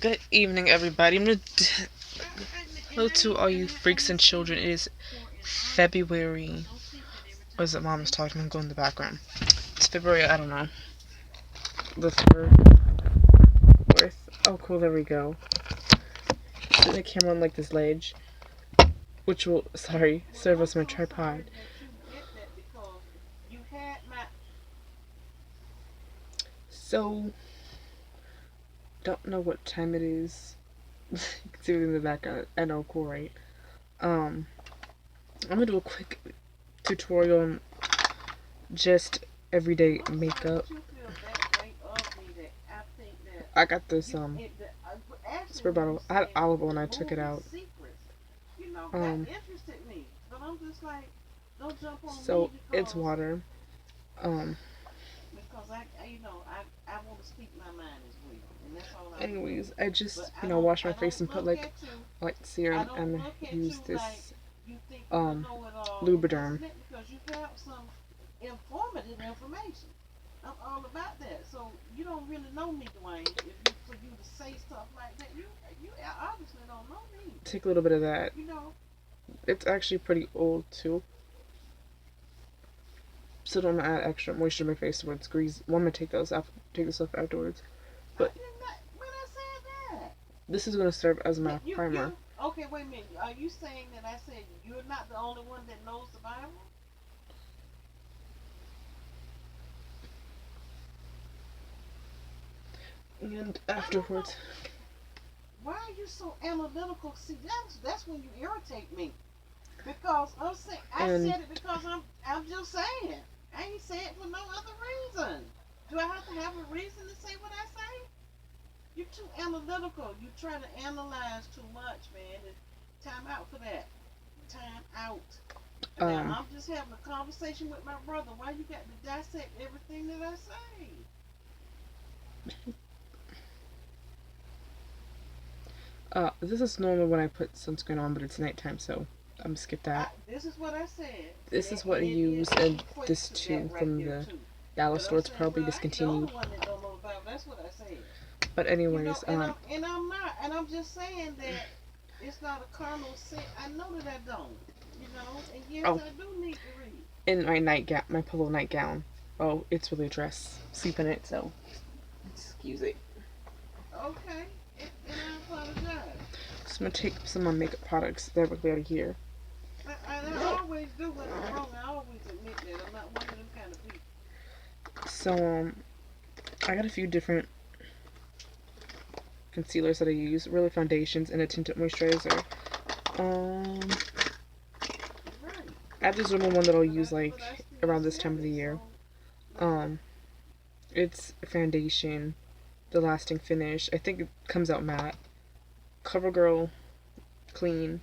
Good evening, everybody. Hello to all you freaks and children. It is February. What is it? Mom is talking. I'm going in the background. It's February. I don't know. The third, fourth. Oh, cool. There we go. Put the camera on like this ledge, which will serve as my tripod. So, don't know what time it is. You can see it in the background. I know, cool, right? I'm gonna do a quick tutorial on just everyday makeup. I got this spray bottle. I had olive oil and I took it out. So it's water. Um. Anyways, I just wash my face and put like serum and use this Lubriderm. Take a little bit of that. It's actually pretty old too, so don't add extra moisture to my face when it's greasy. Well, I'm gonna take this off afterwards. But this is gonna serve as my primer. Okay, wait a minute. Are you saying that I said you're not the only one that knows the Bible? And afterwards. Why are you so analytical? See, that's when you irritate me. Because I said it because I'm just saying. I ain't saying it for no other reason. Do I have to have a reason to say what I say? You're too analytical. You try to analyze too much, man. And time out for that. Time out. Now, I'm just having a conversation with my brother. Why you got to dissect everything that I say? This is normal when I put sunscreen on, but it's nighttime, so I'm gonna skip that. This is what I said. This is what I use, and this too from the dollar store. It's probably discontinued. That's what I said. But anyways, and I'm not, and I'm just saying that it's not a carnal sin. I know that I don't, and yes, I do need to read. In my nightgown, my polo nightgown. Oh, it's really a dress. Sleep in it, so excuse it. Okay, and I apologize. So I'm gonna take some of my makeup products directly out of here. I always do when I'm wrong. I always admit that I'm not one of them kind of people. So I got a few different concealers that I use, really foundations, and a tinted moisturizer. I have this normal one that I'll use like around this time of the year. It's foundation, the lasting finish. I think it comes out matte. CoverGirl Clean.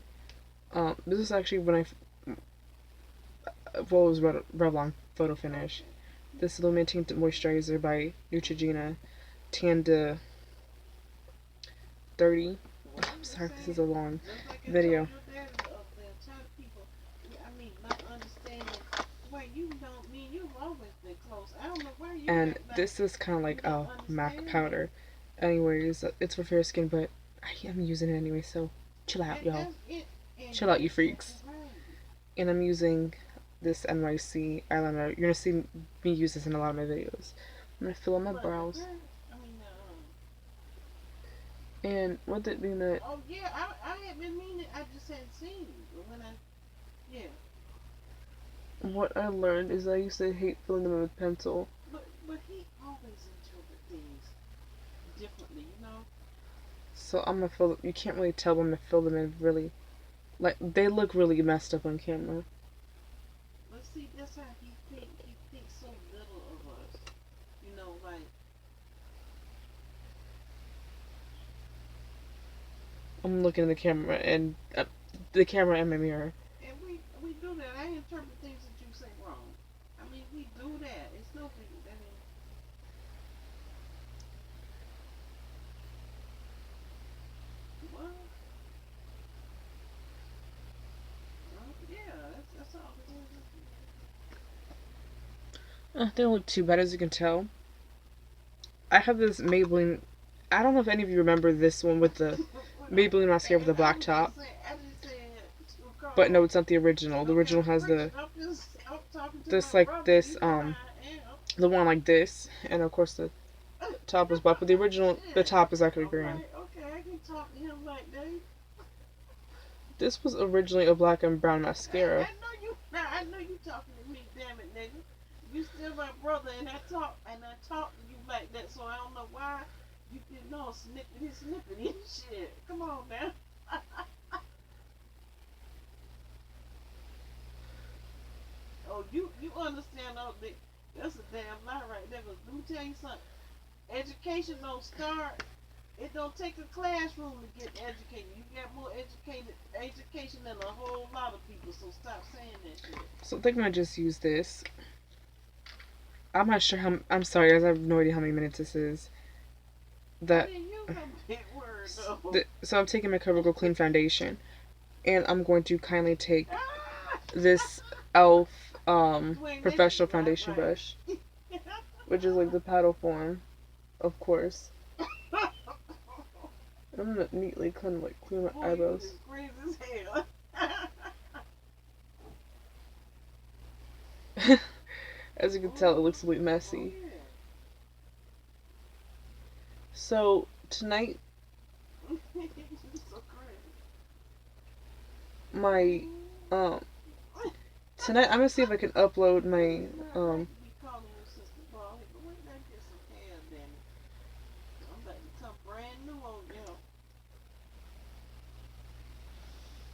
This is actually when it was Revlon Photo Finish. This Illuminating Moisturizer by Neutrogena. Tanda 30. I'm sorry if this is a long video. And this is kind of like a MAC powder. Anyways, it's for fair skin, but I am using it anyway, so chill out, y'all. Chill out, you freaks. And I'm using this NYC eyeliner. You're gonna see me use this in a lot of my videos. I'm gonna fill in my brows. And what did mean that? Oh yeah, I had been meaning. I just hadn't seen you. But when what I learned is I used to hate filling them in with pencil. But he always interprets things differently, So I'm gonna fill them. You can't really tell when to fill them in. Really, like they look really messed up on camera. But see, that's how he thinks. He thinks so little of us. Like. I'm looking at the camera and the camera in my mirror. And we do that. I interpret things that you say wrong. I mean, we do that. It's no big. What? Yeah, that's all it is. They don't look too bad, as you can tell. I have this Maybelline I don't know if any of you remember this one with the Maybelline mascara with the black top. But no, it's not the original. The original has this like this the one like this, and of course the top is black. But the original, the top is actually green. Okay, I can talk to him like that. This was originally a black and brown mascara. I know you talking to me, damn it, nigga. You still my brother, and I talk to you like that, so I don't know why you getting all snippety and shit. Come on now. Oh, you understand all that? That's a damn lie right there. But let me tell you something. Education don't start. It don't take a classroom to get educated. You get more education than a whole lot of people. So stop saying that shit. So I think I'm gonna just use this. I'm not sure how. I'm sorry, guys. I have no idea how many minutes this is. That. So I'm taking my CoverGirl Clean Foundation, and I'm going to kindly take this e.l.f. Professional Foundation brush, which is like the paddle form, of course. I'm gonna neatly kind of like clean my eyebrows. As you can tell, it looks a bit messy. So tonight, my tonight I'm gonna see if I can upload my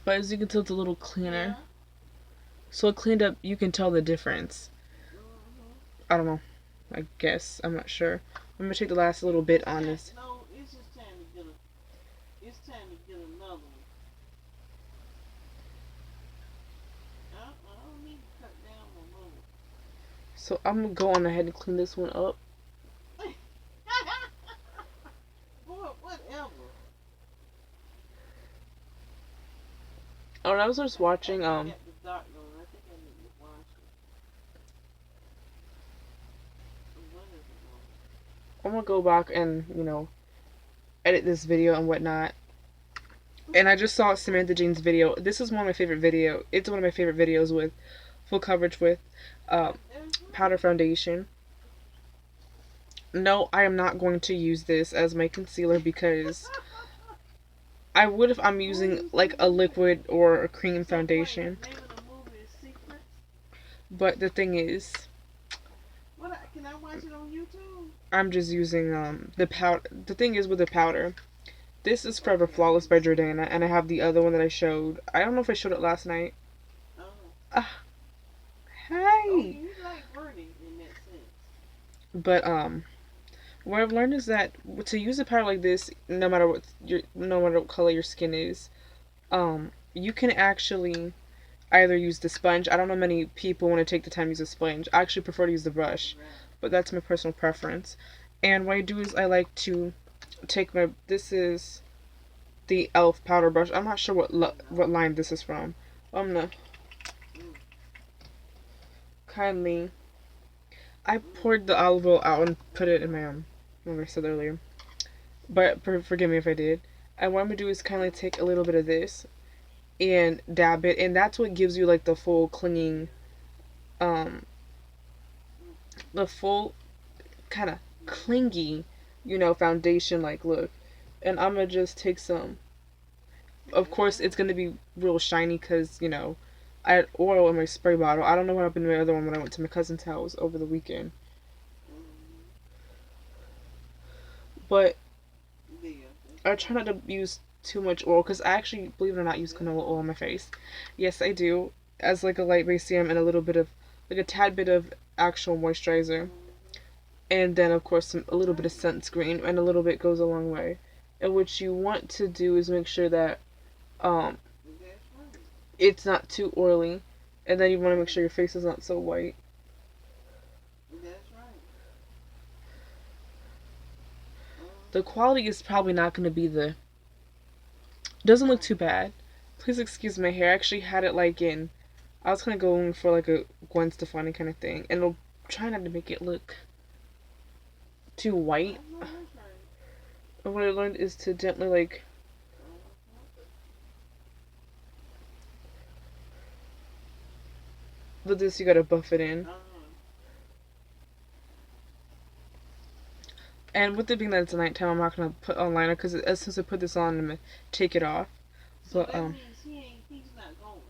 But as you can tell, it's a little cleaner. So it cleaned up. You can tell the difference. I don't know. I guess. I'm not sure. I'm going to take the last little bit on this. No, it's just time to get another one. I don't need to cut down my load. So I'm going to go on ahead and clean this one up. Boy, whatever. Oh, and I was just watching I'm gonna go back and, you know, edit this video and whatnot. And I just saw Samantha Jane's video. This is one of my favorite videos. It's one of my favorite videos with full coverage with powder foundation. No, I am not going to use this as my concealer because I would if I'm using like a liquid or a cream foundation. But the thing is, can I watch it on YouTube? I'm just using the powder. The thing is with the powder, this is Forever Flawless by Jordana, and I have the other one that I showed. I don't know if I showed it last night. Hey. Oh, you like burning in that sense. But what I've learned is that to use a powder like this, no matter what color your skin is, you can actually either use the sponge. I don't know many people want to take the time to use a sponge. I actually prefer to use the brush, but that's my personal preference. And what I do is I like to take this is the e.l.f. powder brush. I'm not sure what line this is from. I'm gonna kindly. I poured the olive oil out and put it in my like I said earlier. But forgive me if I did. And what I'm gonna do is kindly take a little bit of this and dab it, and that's what gives you like the full clinging, the full kind of clingy, you know, foundation like look. And I'm gonna just take some. Of course, it's gonna be real shiny because you know I had oil in my spray bottle. I don't know what happened to my other one when I went to my cousin's house over the weekend. But I try not to use too much oil because I actually, believe it or not, use canola oil on my face. Yes, I do. As like a light base serum and a little bit of, like a tad bit of actual moisturizer. And then, of course, a little bit of sunscreen, and a little bit goes a long way. And what you want to do is make sure that it's not too oily. And then you want to make sure your face is not so white. The quality is probably not going to be doesn't look too bad. Please excuse my hair. I actually had it like I was kind of going for like a Gwen Stefani kind of thing. And I'll try not to make it look too white. And what I learned is to gently, like, with this you gotta buff it in. And with it being that it's nighttime, I'm not gonna put on liner because as soon as I put this on, I'm gonna take it off. So But that means he's not going.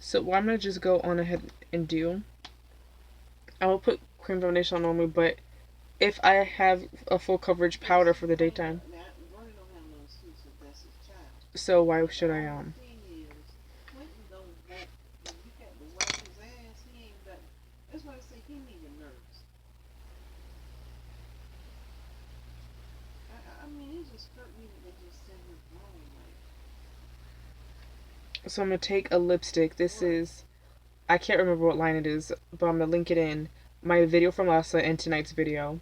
so what I'm gonna just go on ahead and do, I will put cream foundation on normally, but if I have a full coverage powder for the daytime, so why should I That's why I say he need a nurse. I mean, it just hurt me that they just sent him home. Like, So I'm gonna take a lipstick. This is, I can't remember what line it is, but I'm gonna link it in my video from last night and tonight's video.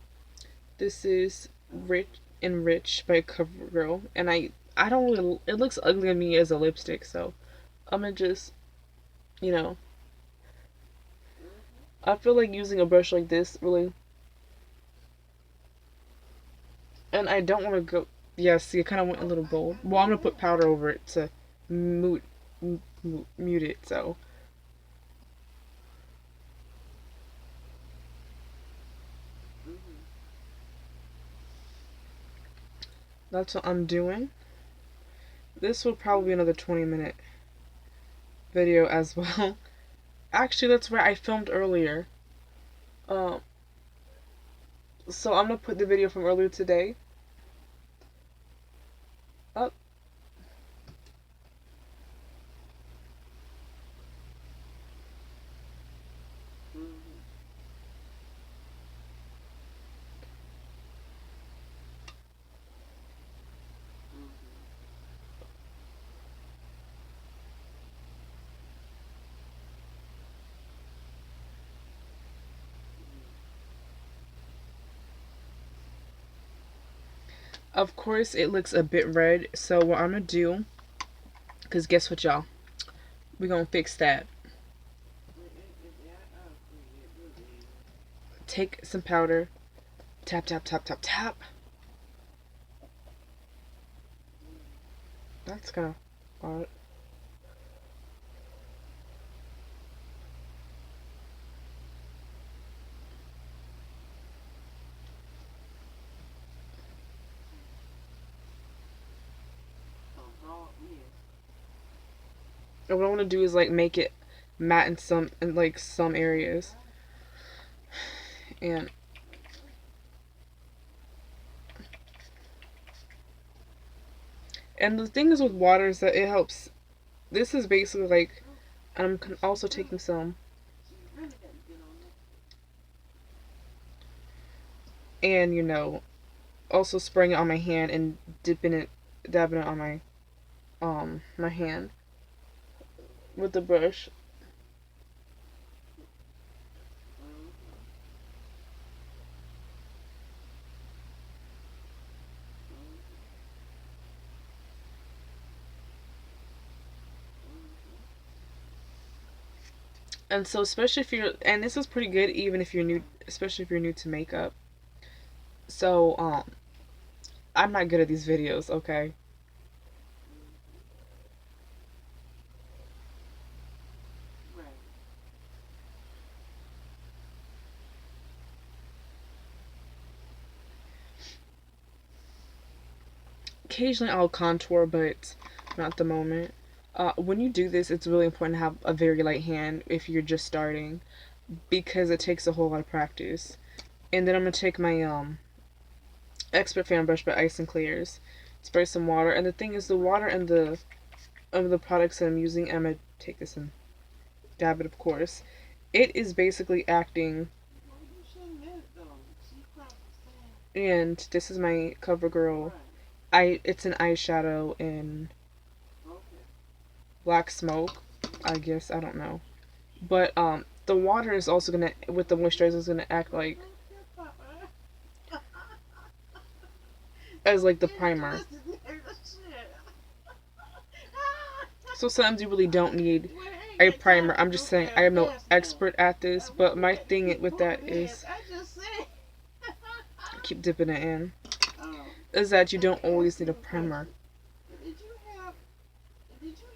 This is Rich by CoverGirl, and I don't really, it looks ugly on me as a lipstick, so I'm gonna just, you know, I feel like using a brush like this really, and I don't want to go. Yeah, see, it kind of went a little bold. Well, I'm gonna put powder over it to mute it. So that's what I'm doing. This will probably be another 20-minute video as well. Actually, that's where I filmed earlier. Um, so I'm gonna put the video from earlier today up. Of course, it looks a bit red, so what I'm gonna do, because guess what, y'all? We're gonna fix that. Take some powder, tap, tap, tap, tap, tap. That's kind of odd. And what I want to do is like make it matte in like some areas, and the thing is with water is that it helps. This is basically like, I'm also taking some, and also spraying it on my hand and dabbing it on my hand with the brush. And so, especially if you're, and this is pretty good even if you're new, especially if you're new to makeup. So, I'm not good at these videos, okay? Occasionally I'll contour, but not at the moment. When you do this, it's really important to have a very light hand if you're just starting, because it takes a whole lot of practice. And then I'm gonna take my expert fan brush by Ice and Clears, spray some water, and the thing is, the water and the products that I'm using, I'm gonna take this and dab it, of course. It is basically acting, and this is my CoverGirl. It's an eyeshadow in Black Smoke, I guess, I don't know. But the water is also gonna, with the moisturizer, is gonna act like as like the primer. So sometimes you really don't need a primer. I'm just saying, I am no expert at this, but my thing with that is keep dipping it in, Um, is that you don't always need a primer. did you have? Did you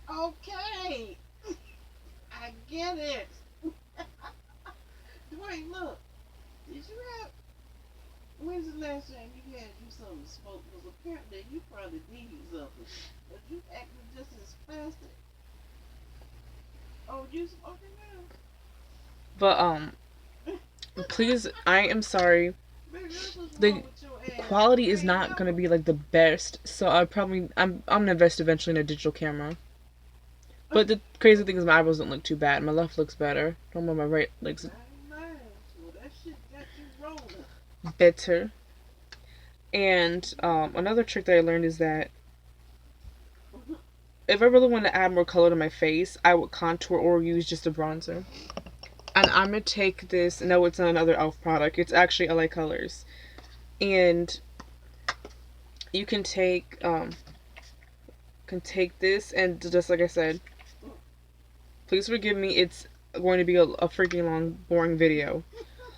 have? Okay, I get it. Dwayne, look. Did you have? When's the last time you had you something to smoke? Because apparently you probably did something, but you acting just as plastic. Oh, you smoking But please, I am sorry. now? Baby, that's what's The wrong with your ass. quality You is ain't not gonna never. be like the best, so I'm gonna invest eventually in a digital camera. But the crazy thing is my eyebrows don't look too bad. My left looks better. Don't know my right looks Man, well, that shit got you rolling. better. And another trick that I learned is that if I really want to add more color to my face, I would contour or use just a bronzer. And I'm gonna take this. No, it's not another Elf product. It's actually LA Colors, and you can take this and just like I said, please forgive me. It's going to be a freaking long, boring video.